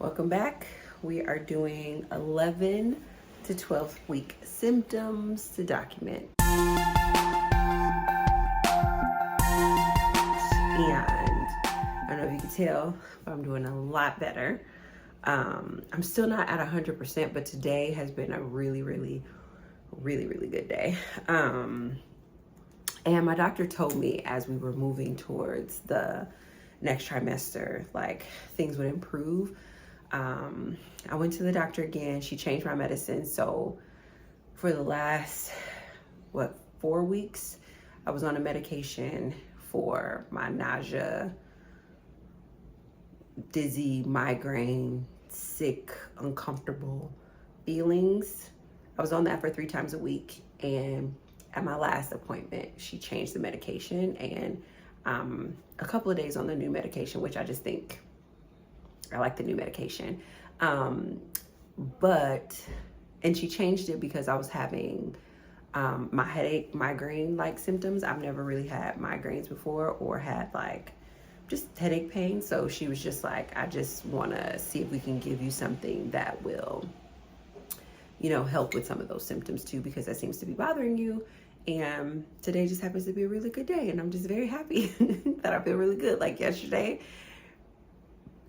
Welcome back. We are doing 11 to 12 week symptoms to document. And I don't know if you can tell, but I'm doing a lot better. I'm still not at 100%, but today has been a really good day. And my doctor told me as we were moving towards the next trimester, like things would improve. I went to the doctor again. She changed my medicine. So for the last, 4 weeks, I was on a medication for my nausea, dizzy, migraine, sick, uncomfortable feelings. I was on that for 3 times a week. And at my last appointment, she changed the medication, and a couple of days on the new medication, which I just think I like the new medication. And she changed it because I was having my headache, migraine-like symptoms. I've never really had migraines before or had like just headache pain. So she was just like, I just want to see if we can give you something that will, help with some of those symptoms too, because that seems to be bothering you. And today just happens to be a really good day, and I'm just very happy that I feel really good. Like yesterday,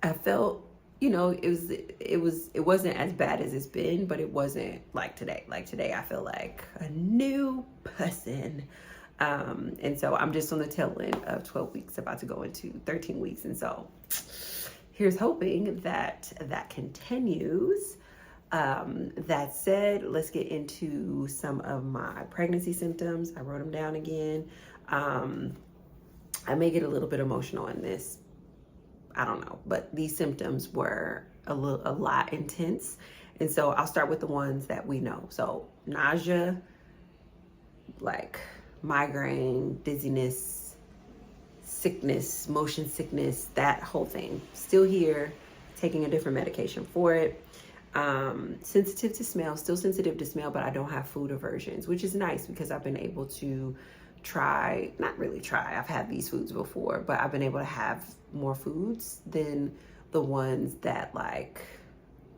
I felt, it wasn't as bad as it's been, but it wasn't like today. Like today, I feel like a new person. And so I'm just on the tail end of 12 weeks, about to go into 13 weeks. And so here's hoping that that continues. That said, let's get into some of my pregnancy symptoms. I wrote them down again. I may get a little bit emotional in this. I don't know, but these symptoms were a lot intense. And so I'll start with the ones that we know. So nausea, like migraine, dizziness, sickness, motion sickness, that whole thing. Still here, taking a different medication for it. Sensitive to smell, still sensitive to smell, but I don't have food aversions, which is nice because I've been able to not really try, I've had these foods before, but I've been able to have more foods than the ones that like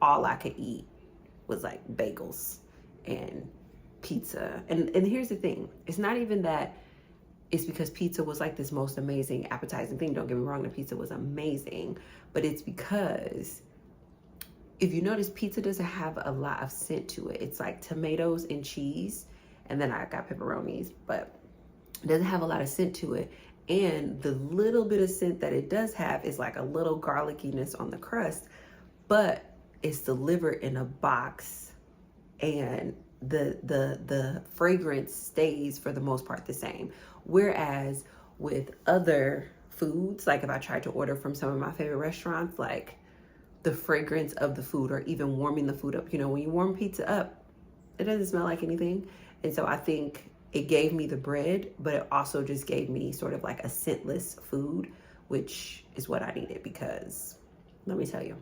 all I could eat was like bagels and pizza. And here's the thing, it's not even that it's because pizza was like this most amazing appetizing thing. Don't get me wrong, the pizza was amazing, but it's because if you notice, pizza doesn't have a lot of scent to it. It's like tomatoes and cheese, and then I got pepperonis, but it doesn't have a lot of scent to it. And the little bit of scent that it does have is like a little garlickiness on the crust, but it's delivered in a box, and the fragrance stays for the most part the same. Whereas with other foods, like if I tried to order from some of my favorite restaurants, like the fragrance of the food, or even warming the food up. When you warm pizza up, it doesn't smell like anything. And so I think it gave me the bread, but it also just gave me sort of like a scentless food, which is what I needed, because let me tell you,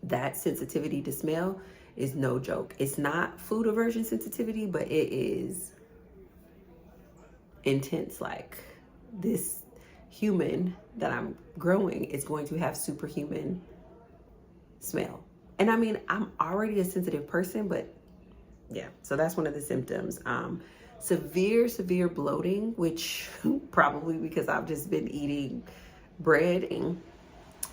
that sensitivity to smell is no joke. It's not food aversion sensitivity, but it is intense. Like this human that I'm growing is going to have superhuman smell. And I mean, I'm already a sensitive person, but yeah, so that's one of the symptoms. Severe bloating, which probably because I've just been eating bread,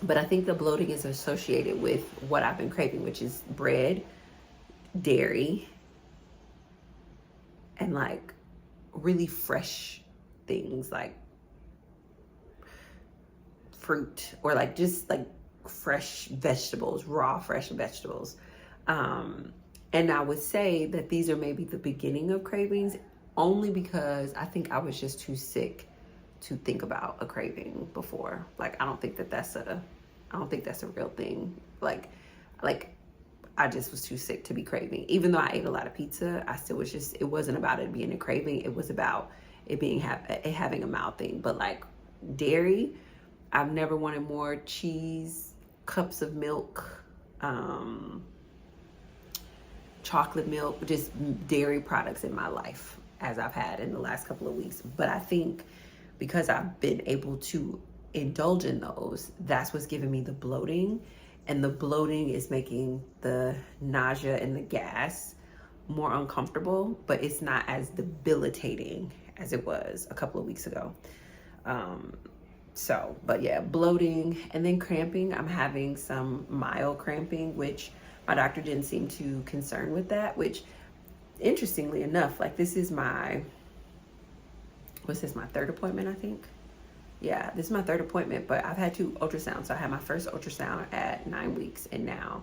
but I think the bloating is associated with what I've been craving, which is bread, dairy, and like really fresh things like fruit, or like just like fresh vegetables, raw fresh vegetables. And I would say that these are maybe the beginning of cravings, only because I think I was just too sick to think about a craving before. Like I don't think that's a real thing. Like I just was too sick to be craving. Even though I ate a lot of pizza, I still was just, it wasn't about it being a craving, it was about it being having a mouth thing. But like dairy, I've never wanted more cheese, cups of milk, chocolate milk, just dairy products in my life, as I've had in the last couple of weeks. But I think because I've been able to indulge in those, that's what's giving me the bloating. And the bloating is making the nausea and the gas more uncomfortable, but it's not as debilitating as it was a couple of weeks ago. But yeah, bloating and then cramping. I'm having some mild cramping, which my doctor didn't seem too concerned with that, which interestingly enough, like this is my, what's this, my third appointment, I think. Yeah, this is my third appointment, but I've had 2 ultrasounds. So I had my first ultrasound at 9 weeks, and now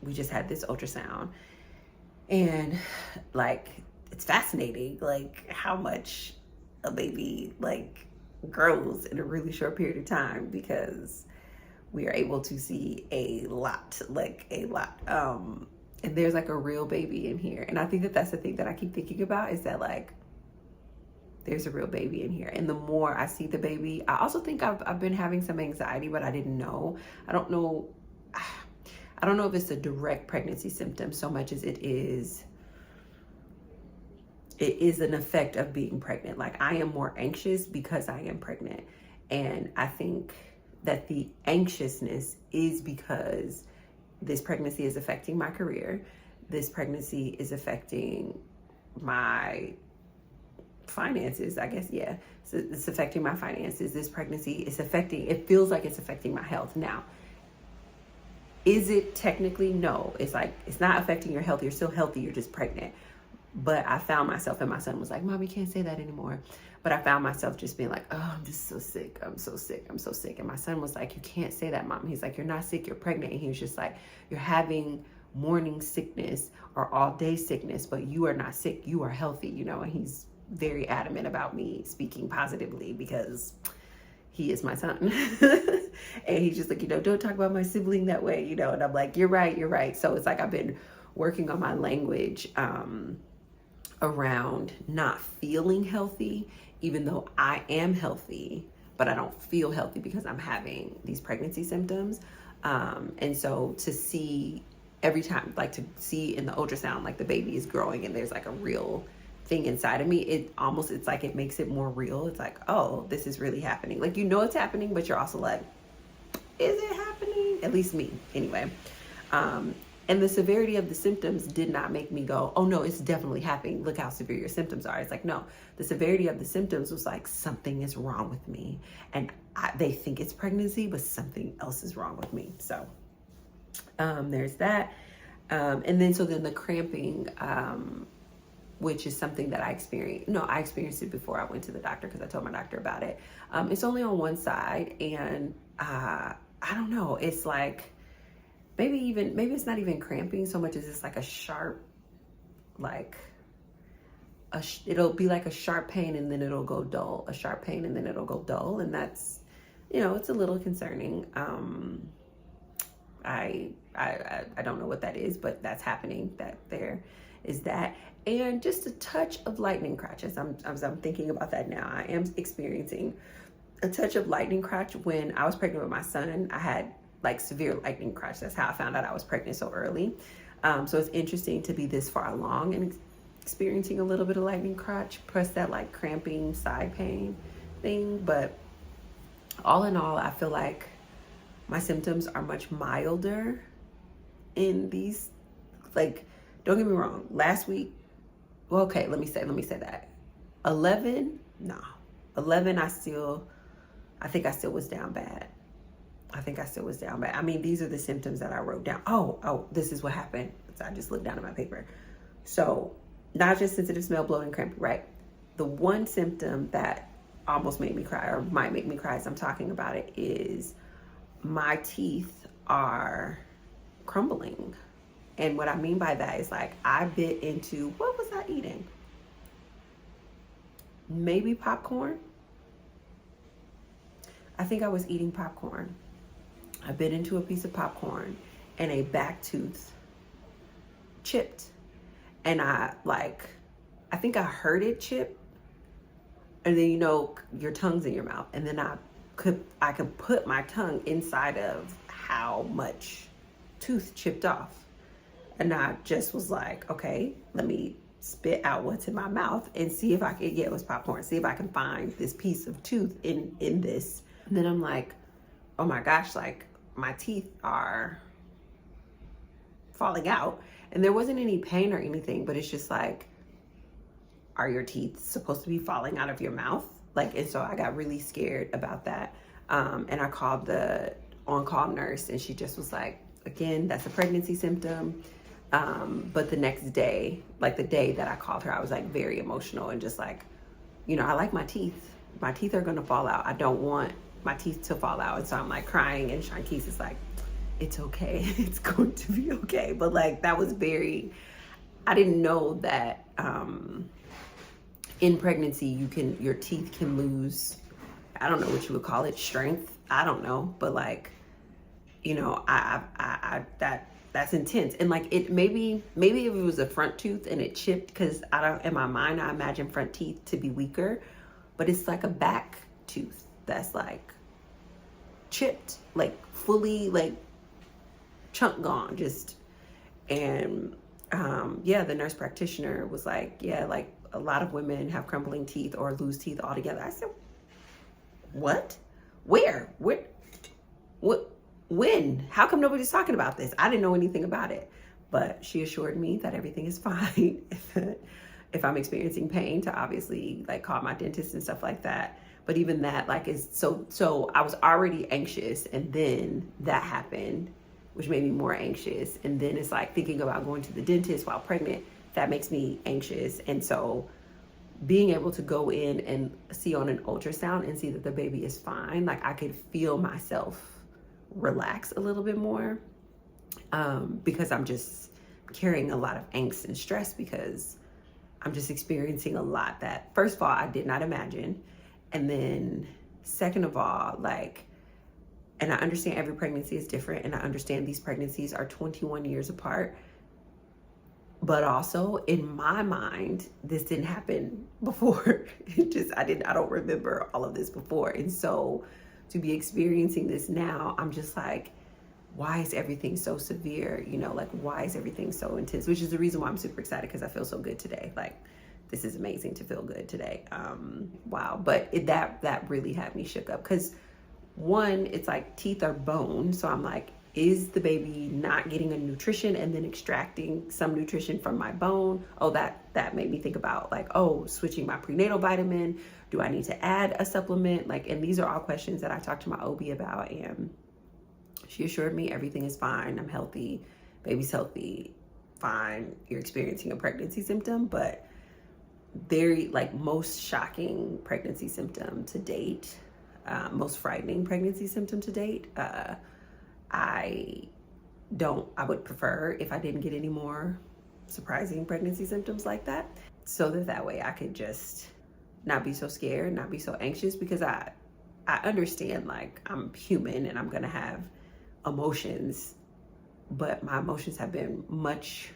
we just had this ultrasound. And like, it's fascinating, like how much a baby like grows in a really short period of time, because we are able to see a lot. And there's like a real baby in here. And I think that that's the thing that I keep thinking about, is that like, there's a real baby in here. And the more I see the baby, I also think I've been having some anxiety, but I didn't know. I don't know if it's a direct pregnancy symptom so much as it is an effect of being pregnant. Like, I am more anxious because I am pregnant. And I think that the anxiousness is because this pregnancy is affecting my career. This pregnancy is affecting my finances, I guess. Yeah, so it's affecting my finances. This pregnancy is affecting, it feels like it's affecting my health. Now, is it technically? No. It's like, it's not affecting your health. You're still healthy. You're just pregnant. But I found myself, and my son was like, Mom, you can't say that anymore. But I found myself just being like, oh, I'm just so sick. I'm so sick. I'm so sick. And my son was like, you can't say that, Mom. He's like, you're not sick. You're pregnant. And he was just like, you're having morning sickness or all day sickness, but you are not sick. You are healthy, you know. And he's very adamant about me speaking positively because he is my son. And he's just like, you know, don't talk about my sibling that way, you know. And I'm like, you're right, you're right. So it's like, I've been working on my language around not feeling healthy, even though I am healthy, but I don't feel healthy because I'm having these pregnancy symptoms. And so to see every time, like to see in the ultrasound, like the baby is growing and there's like a real thing inside of me, it's like, it makes it more real. It's like, oh, this is really happening. Like, you know, it's happening, but you're also like, is it happening? At least me, anyway. And the severity of the symptoms did not make me go, oh no, it's definitely happening. Look how severe your symptoms are. It's like, no, the severity of the symptoms was like, something is wrong with me. And they think it's pregnancy, but something else is wrong with me. So there's that. And then the cramping, which is something that I experienced. No, I experienced it before I went to the doctor because I told my doctor about it. It's only on one side, and I don't know. It's like, maybe it's not even cramping so much as it's like a sharp, like it'll be like a sharp pain and then it'll go dull, a sharp pain and then it'll go dull. And that's, you know, it's a little concerning. I don't know what that is, but that's happening. That there is that. And just a touch of lightning crotch. As I'm thinking about that now, I am experiencing a touch of lightning crotch. When I was pregnant with my son, I had like severe lightning crotch. That's how I found out I was pregnant so early. So it's interesting to be this far along and experiencing a little bit of lightning crotch, plus that like cramping side pain thing. But all in all, I feel like my symptoms are much milder in these, like, don't get me wrong, last week, well, okay, let me say that 11, I think I still was down bad. I mean, these are the symptoms that I wrote down. Oh, this is what happened. So I just looked down at my paper. So nausea, sensitive smell, bloating, cramping, right? The one symptom that almost made me cry, or might make me cry as I'm talking about it, is my teeth are crumbling. And what I mean by that is, like, I bit into, what was I eating? Maybe popcorn? I think I was eating popcorn. I bit into a piece of popcorn and a back tooth chipped. And I think I heard it chip. And then, you know, your tongue's in your mouth. And then I could put my tongue inside of how much tooth chipped off. And I just was like, okay, let me spit out what's in my mouth and see if I can, it was popcorn, see if I can find this piece of tooth in this. And then I'm like, oh my gosh, like, my teeth are falling out, and there wasn't any pain or anything, but it's just like, are your teeth supposed to be falling out of your mouth? Like, and so I got really scared about that. And I called the on-call nurse, and she just was like, again, that's a pregnancy symptom. But the next day, like the day that I called her, I was like very emotional and just like, you know, I like my teeth. My teeth are gonna fall out. I don't want my teeth to fall out. And so I'm like crying, and Shanquise is like, it's okay. It's going to be okay. But like, that was very, I didn't know that in pregnancy, your teeth can lose, I don't know what you would call it, strength. I don't know. But like, you know, that's intense. And like, it maybe if it was a front tooth and it chipped, because in my mind, I imagine front teeth to be weaker, but it's like a back tooth that's like chipped, like fully like chunk gone, just. And yeah, the nurse practitioner was like, yeah, like a lot of women have crumbling teeth or lose teeth altogether. I said, what? Where? What? When? How come nobody's talking about this? I didn't know anything about it. But she assured me that everything is fine. If I'm experiencing pain, to obviously like call my dentist and stuff like that. But even that, like, is so I was already anxious, and then that happened, which made me more anxious. And then it's like thinking about going to the dentist while pregnant, that makes me anxious. And so being able to go in and see on an ultrasound and see that the baby is fine, like I could feel myself relax a little bit more, because I'm just carrying a lot of angst and stress, because I'm just experiencing a lot that, first of all, I did not imagine. And then second of all, like, and I understand every pregnancy is different, and I understand these pregnancies are 21 years apart, but also in my mind, this didn't happen before. I don't remember all of this before. And so to be experiencing this now, I'm just like, why is everything so severe? You know, like, why is everything so intense? Which is the reason why I'm super excited, because I feel so good today. Like, this is amazing to feel good today. Wow. But that really had me shook up, because one, it's like teeth are bone. So I'm like, is the baby not getting a nutrition and then extracting some nutrition from my bone? Oh, that made me think about like, oh, switching my prenatal vitamin. Do I need to add a supplement? Like, and these are all questions that I talked to my OB about, and she assured me everything is fine. I'm healthy. Baby's healthy. Fine. You're experiencing a pregnancy symptom, but very like most shocking pregnancy symptom to date, most frightening pregnancy symptom to date. I would prefer if I didn't get any more surprising pregnancy symptoms like that, so that way I could just not be so scared, not be so anxious, because I understand, like, I'm human and I'm gonna have emotions, but my emotions have been much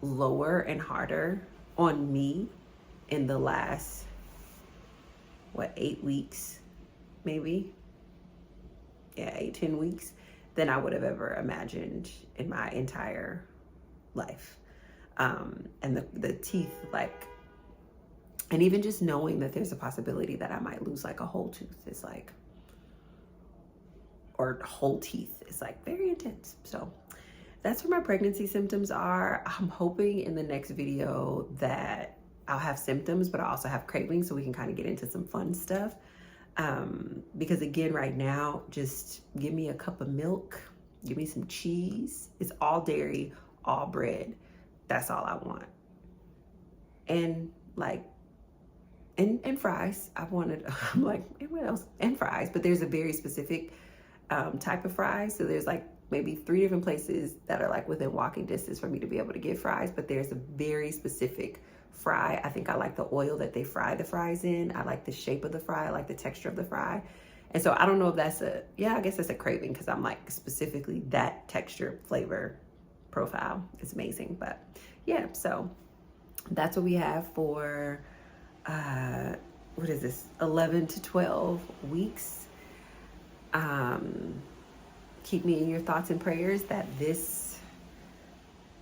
lower and harder on me in the last, 8 weeks, maybe? Yeah, 10 weeks than I would have ever imagined in my entire life. And the teeth, like, and even just knowing that there's a possibility that I might lose like a whole tooth is like, or whole teeth is like very intense. So that's where my pregnancy symptoms are. I'm hoping in the next video that I'll have symptoms, but I also have cravings, so we can kind of get into some fun stuff. Because again, right now, just give me a cup of milk, give me some cheese. It's all dairy, all bread. That's all I want. And like, and fries. I'm like, what else? And fries, but there's a very specific type of fries. So there's like maybe 3 different places that are like within walking distance for me to be able to get fries, but there's a very specific fry. I think I like the oil that they fry the fries in. I like the shape of the fry. I like the texture of the fry. And so I don't know if that's I guess that's a craving, because I'm like specifically that texture, flavor profile. It's amazing. But yeah, so that's what we have for, what is this? 11 to 12 weeks. Keep me in your thoughts and prayers that this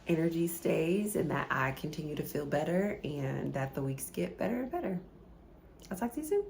energy stays and that I continue to feel better and that the weeks get better and better. I'll talk to you soon.